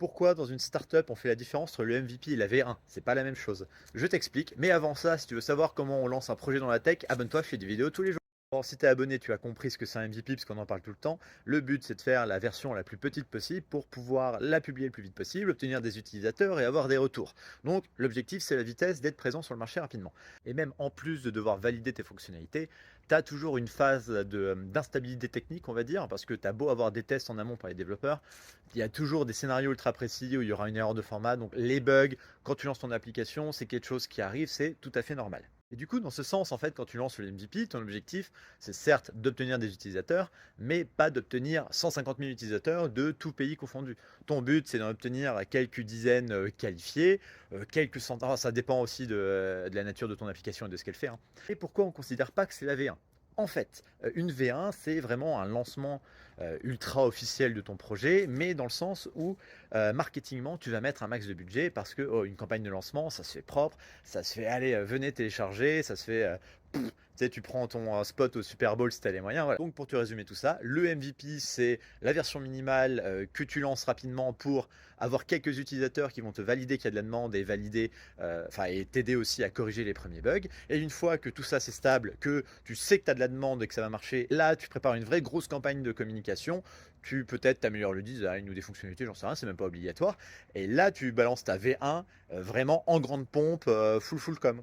Pourquoi dans une startup on fait la différence entre le MVP et la V1? C'est pas la même chose. Je t'explique, mais avant ça, si tu veux savoir comment on lance un projet dans la tech, abonne-toi, je fais des vidéos tous les jours. Bon, si t'es abonné, tu as compris ce que c'est un MVP parce qu'on en parle tout le temps. Le but, c'est de faire la version la plus petite possible pour pouvoir la publier le plus vite possible, obtenir des utilisateurs et avoir des retours. Donc, l'objectif, c'est la vitesse d'être présent sur le marché rapidement. Et même en plus de devoir valider tes fonctionnalités, tu as toujours une phase d'instabilité technique, on va dire, parce que tu as beau avoir des tests en amont par les développeurs, il y a toujours des scénarios ultra précis où il y aura une erreur de format. Donc, les bugs, quand tu lances ton application, c'est quelque chose qui arrive, c'est tout à fait normal. Et du coup, dans ce sens, en fait, quand tu lances le MVP, ton objectif, c'est certes d'obtenir des utilisateurs, mais pas d'obtenir 150 000 utilisateurs de tout pays confondu. Ton but, c'est d'en obtenir quelques dizaines qualifiés, quelques centaines, ça dépend aussi de la nature de ton application et de ce qu'elle fait, hein. Et pourquoi on ne considère pas que c'est la V1? En fait, une V1, c'est vraiment un lancement ultra officiel de ton projet, mais dans le sens où marketingement, tu vas mettre un max de budget parce que une campagne de lancement, ça se fait propre, ça se fait, allez, venez télécharger, ça se fait, tu sais, tu prends ton spot au Super Bowl si tu as les moyens. Voilà. Donc pour te résumer tout ça, le MVP, c'est la version minimale que tu lances rapidement pour avoir quelques utilisateurs qui vont te valider qu'il y a de la demande et valider, et t'aider aussi à corriger les premiers bugs. Et une fois que tout ça c'est stable, que tu sais que tu as de la demande et que ça va marcher, là tu prépares une vraie grosse campagne de communication. Tu peut-être t'améliores le design ou des fonctionnalités, j'en sais rien, c'est même pas obligatoire. Et là tu balances ta V1 vraiment en grande pompe, full com.